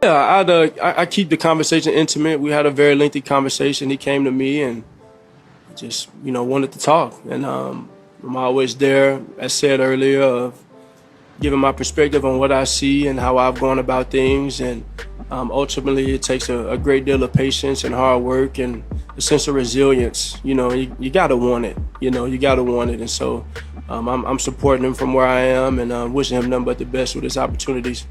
Yeah, I keep the conversation intimate. We had a very lengthy conversation. He came to me and just, wanted to talk. And I'm always there, as said earlier, of giving my perspective on what I see and how I've gone about things. And ultimately, it takes a great deal of patience and hard work and a sense of resilience. You got to want it. You got to want it. And so I'm supporting him from where I am and wishing him nothing but the best with his opportunities.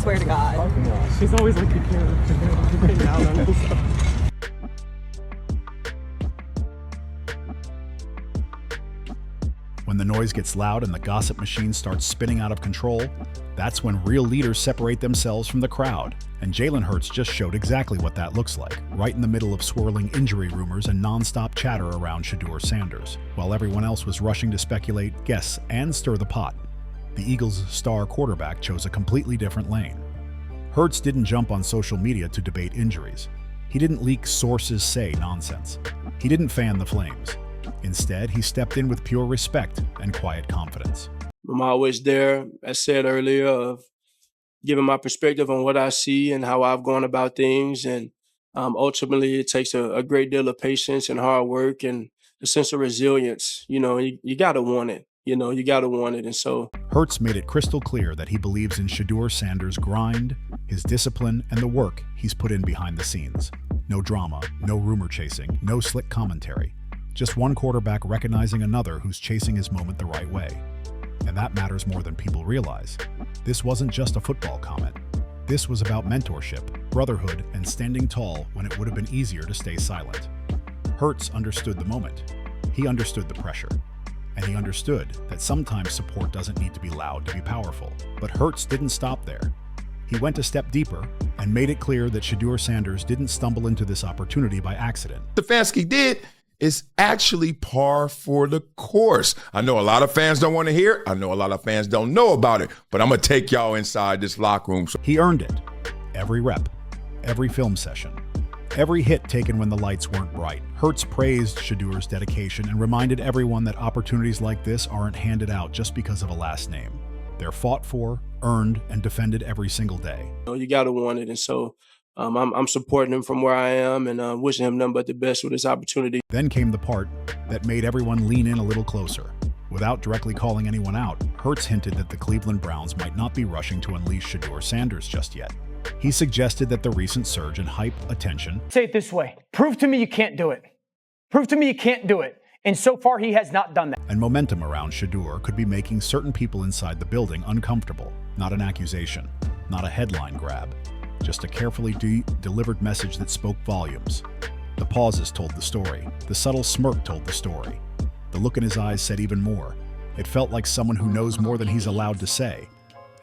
Swear to God. She's always like the camera. When the noise gets loud and the gossip machine starts spinning out of control, that's when real leaders separate themselves from the crowd. And Jalen Hurts just showed exactly what that looks like, right in the middle of swirling injury rumors and non-stop chatter around Shedeur Sanders, while everyone else was rushing to speculate, guess, and stir the pot. The Eagles' star quarterback chose a completely different lane. Hurts didn't jump on social media to debate injuries. He didn't leak sources say nonsense. He didn't fan the flames. Instead, he stepped in with pure respect and quiet confidence. I'm always there, as said earlier, of giving my perspective on what I see and how I've gone about things. And ultimately, it takes a great deal of patience and hard work and a sense of resilience. You got to want it. You got to want it. And so Hurts made it crystal clear that he believes in Shedeur Sanders' grind, his discipline, and the work he's put in behind the scenes. No drama, no rumor chasing, no slick commentary. Just one quarterback recognizing another who's chasing his moment the right way. And that matters more than people realize. This wasn't just a football comment. This was about mentorship, brotherhood, and standing tall when it would have been easier to stay silent. Hurts understood the moment. He understood the pressure. And he understood that sometimes support doesn't need to be loud to be powerful. But Hurts didn't stop there. He went a step deeper and made it clear that Shedeur Sanders didn't stumble into this opportunity by accident. Stefanski did is actually par for the course. I know a lot of fans don't want to hear it. I know a lot of fans don't know about it, but I'm going to take y'all inside this locker room. He earned it. Every rep, every film session, every hit taken when the lights weren't bright. Hurts praised Shedeur's dedication and reminded everyone that opportunities like this aren't handed out just because of a last name. They're fought for, earned, and defended every single day. You got to want it. And so I'm supporting him from where I am and wishing him nothing but the best with his opportunity. Then came the part that made everyone lean in a little closer. Without directly calling anyone out, Hurts hinted that the Cleveland Browns might not be rushing to unleash Shedeur Sanders just yet. He suggested that the recent surge in hype, attention... Say it this way. Prove to me you can't do it. Prove to me you can't do it. And so far, he has not done that. ...and momentum around Shedeur could be making certain people inside the building uncomfortable. Not an accusation, not a headline grab. Just a carefully delivered message that spoke volumes. The pauses told the story. The subtle smirk told the story. The look in his eyes said even more. It felt like someone who knows more than he's allowed to say.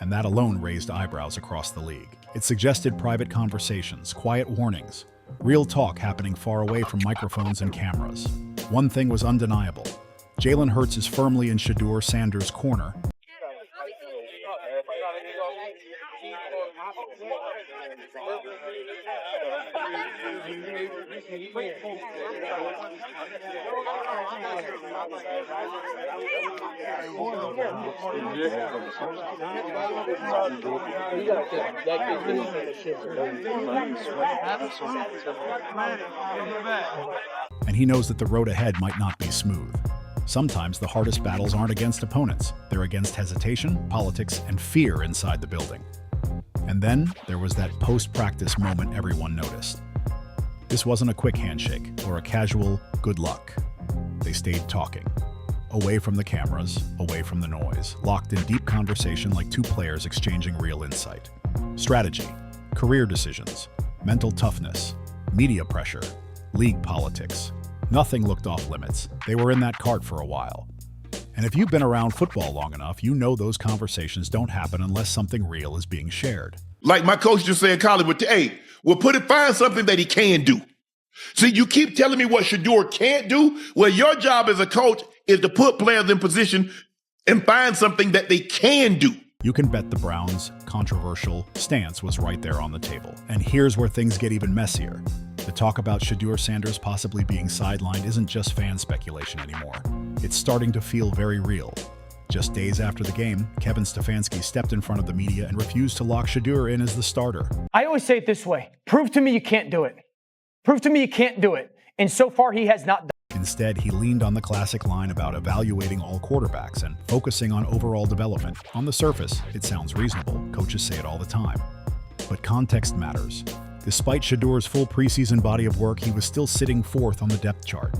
And that alone raised eyebrows across the league. It suggested private conversations, quiet warnings, real talk happening far away from microphones and cameras. One thing was undeniable. Jalen Hurts is firmly in Shedeur Sanders' corner. And he knows that the road ahead might not be smooth. Sometimes the hardest battles aren't against opponents. They're against hesitation, politics, and fear inside the building. And then there was that post-practice moment everyone noticed. This wasn't a quick handshake or a casual good luck. They stayed talking. Away from the cameras, away from the noise, locked in deep conversation like two players exchanging real insight. Strategy, career decisions, mental toughness, media pressure, league politics. Nothing looked off limits. They were in that cart for a while. And if you've been around football long enough, you know those conversations don't happen unless something real is being shared. Like my coach just said in college, hey, find something that he can do. See, you keep telling me what Shedeur can't do. Well, your job as a coach is to put players in position and find something that they can do. You can bet the Browns' controversial stance was right there on the table. And here's where things get even messier. The talk about Shedeur Sanders possibly being sidelined isn't just fan speculation anymore. It's starting to feel very real. Just days after the game, Kevin Stefanski stepped in front of the media and refused to lock Shedeur in as the starter. I always say it this way: prove to me you can't do it. Prove to me you can't do it. And so far, he has not done. Instead, he leaned on the classic line about evaluating all quarterbacks and focusing on overall development. On the surface, it sounds reasonable. Coaches say it all the time. But context matters. Despite Shedeur's full preseason body of work, he was still sitting fourth on the depth chart.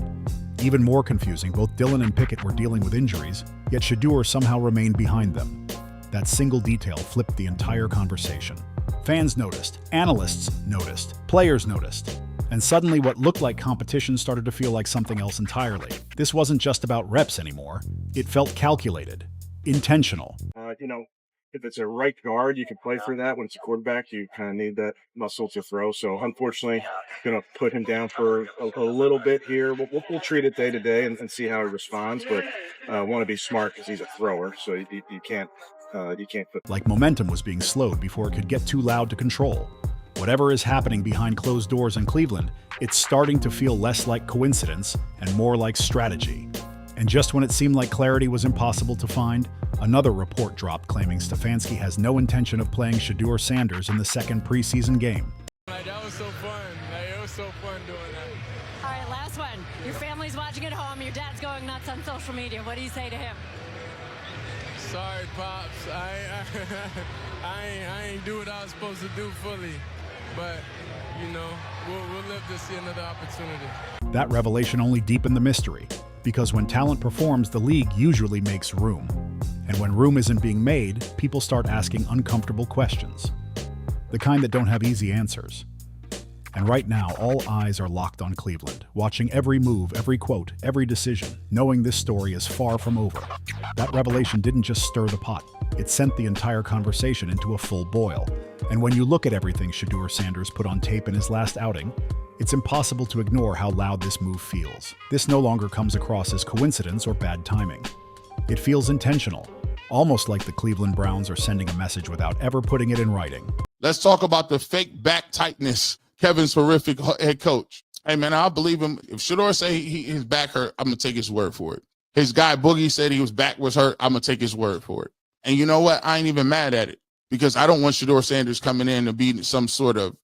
Even more confusing, both Dillon and Pickett were dealing with injuries, yet Shedeur somehow remained behind them. That single detail flipped the entire conversation. Fans noticed, analysts noticed, players noticed. And suddenly what looked like competition started to feel like something else entirely. This wasn't just about reps anymore. It felt calculated, intentional. If it's a right guard, you can play for that. When it's a quarterback, you kind of need that muscle to throw. So unfortunately, going to put him down for a little bit here. We'll treat it day to day and see how he responds. But want to be smart because he's a thrower, so you can't put. Like momentum was being slowed before it could get too loud to control. Whatever is happening behind closed doors in Cleveland, it's starting to feel less like coincidence and more like strategy. And just when it seemed like clarity was impossible to find, another report dropped claiming Stefanski has no intention of playing Shedeur Sanders in the second preseason game. That was so fun. It was so fun doing that. All right, last one. Your family's watching at home. Your dad's going nuts on social media. What do you say to him? Sorry, Pops. I ain't do what I was supposed to do fully. But, we'll live to see another opportunity. That revelation only deepened the mystery, because when talent performs, the league usually makes room. And when room isn't being made, people start asking uncomfortable questions. The kind that don't have easy answers. And right now, all eyes are locked on Cleveland, watching every move, every quote, every decision, knowing this story is far from over. That revelation didn't just stir the pot. It sent the entire conversation into a full boil. And when you look at everything Shedeur Sanders put on tape in his last outing, it's impossible to ignore how loud this move feels. This no longer comes across as coincidence or bad timing. It feels intentional, almost like the Cleveland Browns are sending a message without ever putting it in writing. Let's talk about the fake back tightness. Kevin's horrific head coach. Hey, man, I believe him. If Shedeur say his back hurt, I'm going to take his word for it. His guy, Boogie, said his back was hurt. I'm going to take his word for it. And you know what? I ain't even mad at it because I don't want Shedeur Sanders coming in to be some sort of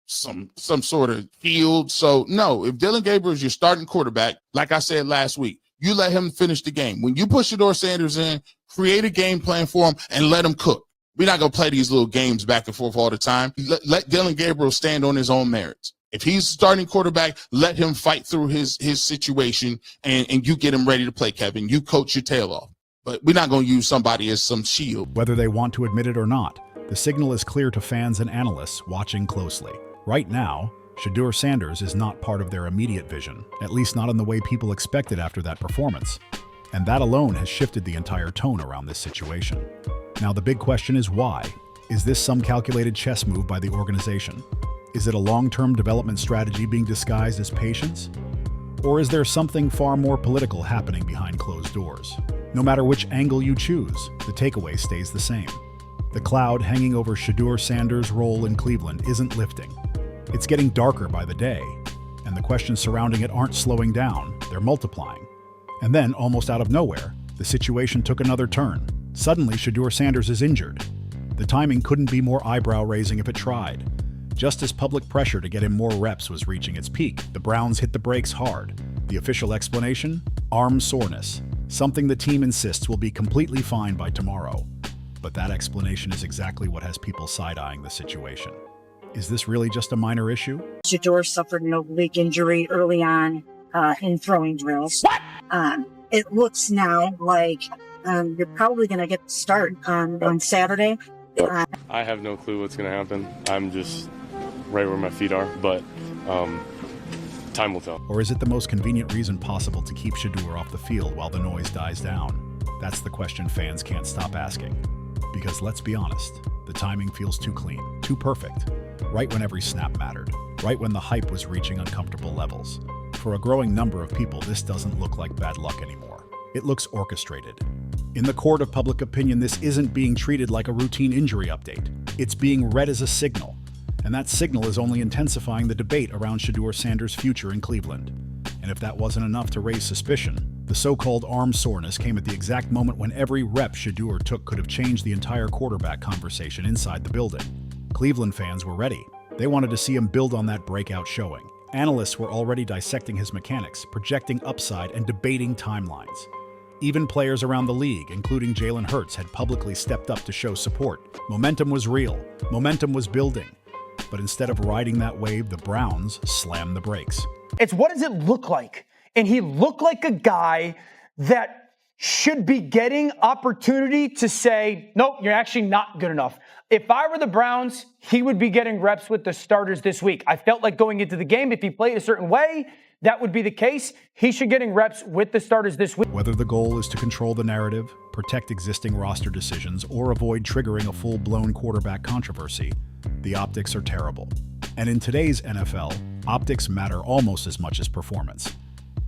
field. So, no, if Dillon Gabriel is your starting quarterback, like I said last week, you let him finish the game. When you put Shedeur Sanders in, create a game plan for him and let him cook. We're not going to play these little games back and forth all the time. Let Dillon Gabriel stand on his own merits. If he's starting quarterback, let him fight through his situation and you get him ready to play, Kevin. You coach your tail off. But we're not going to use somebody as some shield. Whether they want to admit it or not, the signal is clear to fans and analysts watching closely. Right now, Shedeur Sanders is not part of their immediate vision, at least not in the way people expected after that performance. And that alone has shifted the entire tone around this situation. Now, the big question is why? Is this some calculated chess move by the organization? Is it a long-term development strategy being disguised as patience? Or is there something far more political happening behind closed doors? No matter which angle you choose, the takeaway stays the same. The cloud hanging over Shedeur Sanders' role in Cleveland isn't lifting. It's getting darker by the day, and the questions surrounding it aren't slowing down, they're multiplying. And then, almost out of nowhere, the situation took another turn. Suddenly, Shedeur Sanders is injured. The timing couldn't be more eyebrow-raising if it tried. Just as public pressure to get him more reps was reaching its peak, the Browns hit the brakes hard. The official explanation? Arm soreness. Something the team insists will be completely fine by tomorrow. But that explanation is exactly what has people side-eyeing the situation. Is this really just a minor issue? Shedeur suffered an oblique injury early on in throwing drills. It looks now like you're probably going to get the start on Saturday. I have no clue what's going to happen. I'm just right where my feet are, but time will tell. Or is it the most convenient reason possible to keep Shedeur off the field while the noise dies down? That's the question fans can't stop asking. Because let's be honest, the timing feels too clean, too perfect. Right when every snap mattered. Right when the hype was reaching uncomfortable levels. For a growing number of people, this doesn't look like bad luck anymore. It looks orchestrated. In the court of public opinion, this isn't being treated like a routine injury update. It's being read as a signal. And that signal is only intensifying the debate around Shedeur Sanders' future in Cleveland. And if that wasn't enough to raise suspicion, The so-called arm soreness came at the exact moment when every rep Shedeur took could have changed the entire quarterback conversation inside the building. Cleveland fans were ready. They wanted to see him build on that breakout showing. Analysts were already dissecting his mechanics, projecting upside, and debating timelines. Even players around the league, including Jalen Hurts, had publicly stepped up to show support. Momentum was real. Momentum was building. But instead of riding that wave, the Browns slammed the brakes. It's what does it look like? And he looked like a guy that should be getting opportunity to say, nope, you're actually not good enough. If I were the Browns, he would be getting reps with the starters this week. I felt like going into the game, if he played a certain way, that would be the case. He should getting reps with the starters this week. Whether the goal is to control the narrative, protect existing roster decisions, or avoid triggering a full-blown quarterback controversy, the optics are terrible. And in today's NFL, optics matter almost as much as performance.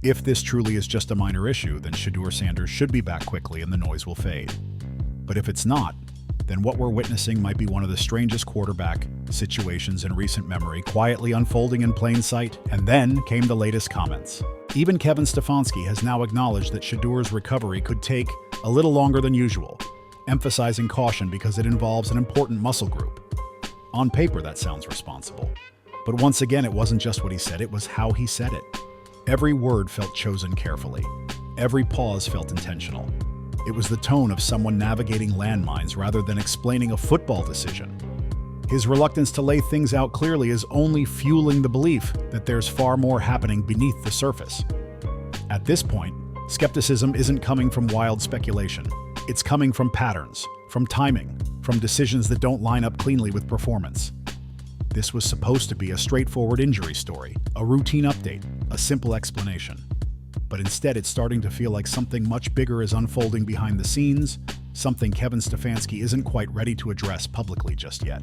If this truly is just a minor issue, then Shedeur Sanders should be back quickly and the noise will fade. But if it's not, then what we're witnessing might be one of the strangest quarterback situations in recent memory, quietly unfolding in plain sight. And then came the latest comments. Even Kevin Stefanski has now acknowledged that Shedeur's recovery could take a little longer than usual, emphasizing caution because it involves an important muscle group. On paper, that sounds responsible. But once again, it wasn't just what he said, it was how he said it. Every word felt chosen carefully. Every pause felt intentional. It was the tone of someone navigating landmines rather than explaining a football decision. His reluctance to lay things out clearly is only fueling the belief that there's far more happening beneath the surface. At this point, skepticism isn't coming from wild speculation. It's coming from patterns, from timing, from decisions that don't line up cleanly with performance. This was supposed to be a straightforward injury story, a routine update, a simple explanation. But instead, it's starting to feel like something much bigger is unfolding behind the scenes, something Kevin Stefanski isn't quite ready to address publicly just yet.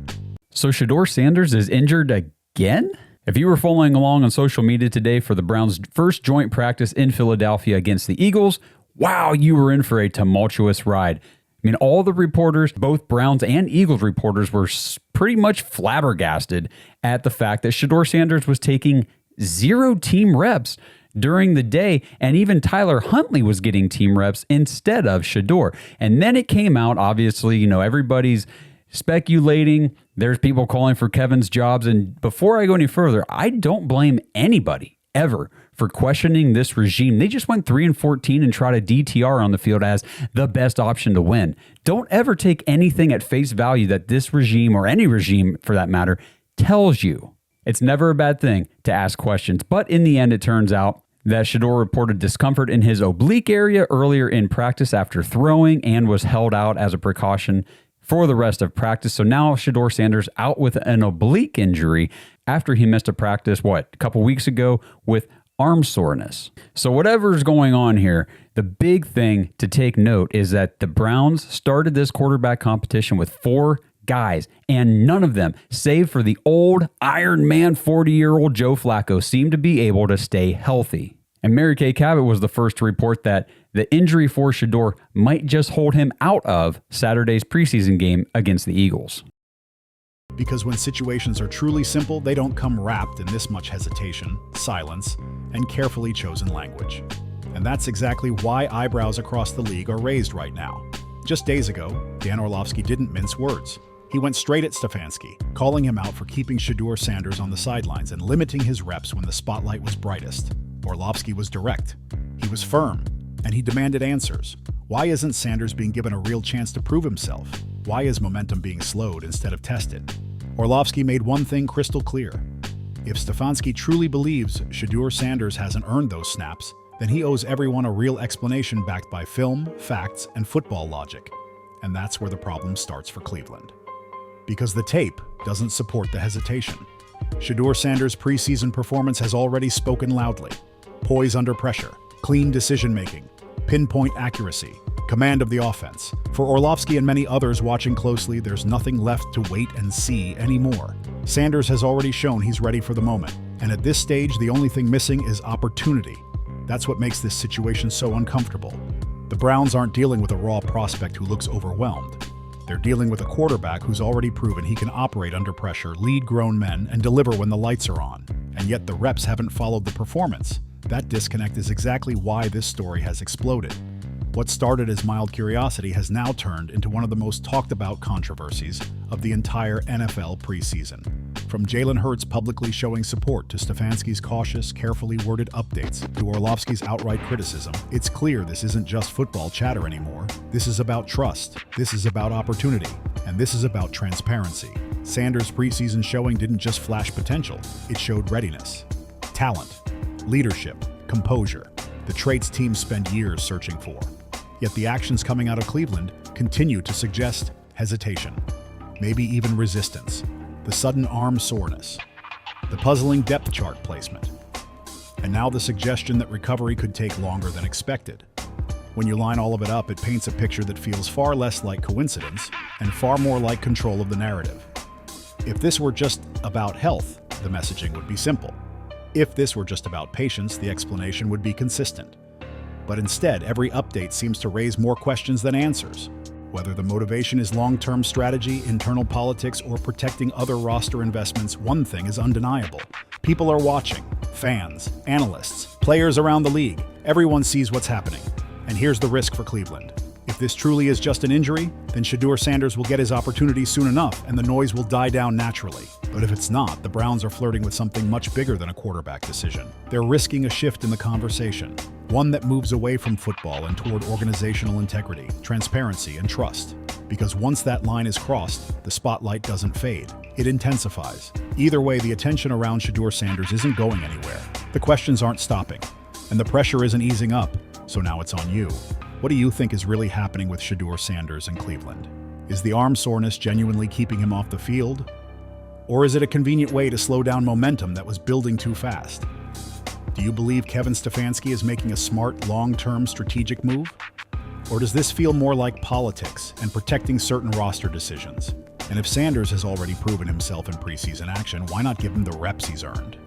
So Shedeur Sanders is injured again? If you were following along on social media today for the Browns' first joint practice in Philadelphia against the Eagles, wow, you were in for a tumultuous ride. I mean, all the reporters, both Browns and Eagles reporters, were pretty much flabbergasted at the fact that Shedeur Sanders was taking 0 team reps during the day, and even Tyler Huntley was getting team reps instead of Shedeur. And then it came out, obviously, everybody's speculating. There's people calling for Kevin's jobs. And before I go any further, I don't blame anybody ever for questioning this regime. They just went 3-14 and tried a DTR on the field as the best option to win. Don't ever take anything at face value that this regime, or any regime for that matter, tells you. It's never a bad thing to ask questions. But in the end, it turns out that Shedeur reported discomfort in his oblique area earlier in practice after throwing and was held out as a precaution for the rest of practice. So now Shedeur Sanders out with an oblique injury after he missed a practice, a couple weeks ago with arm soreness. So whatever's going on here, the big thing to take note is that the Browns started this quarterback competition with 4 guys, and none of them, save for the old Iron Man 40-year-old Joe Flacco, seemed to be able to stay healthy. And Mary Kay Cabot was the first to report that the injury for Shedeur might just hold him out of Saturday's preseason game against the Eagles. Because when situations are truly simple, they don't come wrapped in this much hesitation, silence, and carefully chosen language. And that's exactly why eyebrows across the league are raised right now. Just days ago, Dan Orlovsky didn't mince words. He went straight at Stefanski, calling him out for keeping Shedeur Sanders on the sidelines and limiting his reps when the spotlight was brightest. Orlovsky was direct. He was firm, and he demanded answers. Why isn't Sanders being given a real chance to prove himself? Why is momentum being slowed instead of tested? Orlovsky made one thing crystal clear. If Stefanski truly believes Shedeur Sanders hasn't earned those snaps, then he owes everyone a real explanation backed by film, facts, and football logic. And that's where the problem starts for Cleveland. Because the tape doesn't support the hesitation. Shedeur Sanders' preseason performance has already spoken loudly. Poise under pressure, clean decision-making, pinpoint accuracy, command of the offense. For Orlovsky and many others watching closely, there's nothing left to wait and see anymore. Sanders has already shown he's ready for the moment, and at this stage, the only thing missing is opportunity. That's what makes this situation so uncomfortable. The Browns aren't dealing with a raw prospect who looks overwhelmed. They're dealing with a quarterback who's already proven he can operate under pressure, lead grown men, and deliver when the lights are on. And yet the reps haven't followed the performance. That disconnect is exactly why this story has exploded. What started as mild curiosity has now turned into one of the most talked about controversies of the entire NFL preseason. From Jalen Hurts publicly showing support to Stefanski's cautious, carefully worded updates to Orlovsky's outright criticism, it's clear this isn't just football chatter anymore. This is about trust, this is about opportunity, and this is about transparency. Sanders' preseason showing didn't just flash potential, it showed readiness, talent, leadership, composure, the traits teams spend years searching for. Yet the actions coming out of Cleveland continue to suggest hesitation, maybe even resistance, the sudden arm soreness, the puzzling depth chart placement, and now the suggestion that recovery could take longer than expected. When you line all of it up, it paints a picture that feels far less like coincidence and far more like control of the narrative. If this were just about health, the messaging would be simple. If this were just about patience, the explanation would be consistent. But instead, every update seems to raise more questions than answers. Whether the motivation is long-term strategy, internal politics, or protecting other roster investments, one thing is undeniable. People are watching. Fans, analysts, players around the league. Everyone sees what's happening. And here's the risk for Cleveland. If this truly is just an injury, then Shedeur Sanders will get his opportunity soon enough and the noise will die down naturally. But if it's not, the Browns are flirting with something much bigger than a quarterback decision. They're risking a shift in the conversation, one that moves away from football and toward organizational integrity, transparency, and trust. Because once that line is crossed, the spotlight doesn't fade. It intensifies. Either way, the attention around Shedeur Sanders isn't going anywhere. The questions aren't stopping, and the pressure isn't easing up, so now it's on you. What do you think is really happening with Shedeur Sanders in Cleveland? Is the arm soreness genuinely keeping him off the field? Or is it a convenient way to slow down momentum that was building too fast? Do you believe Kevin Stefanski is making a smart, long-term strategic move? Or does this feel more like politics and protecting certain roster decisions? And if Sanders has already proven himself in preseason action, why not give him the reps he's earned?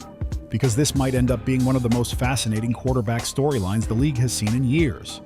Because this might end up being one of the most fascinating quarterback storylines the league has seen in years.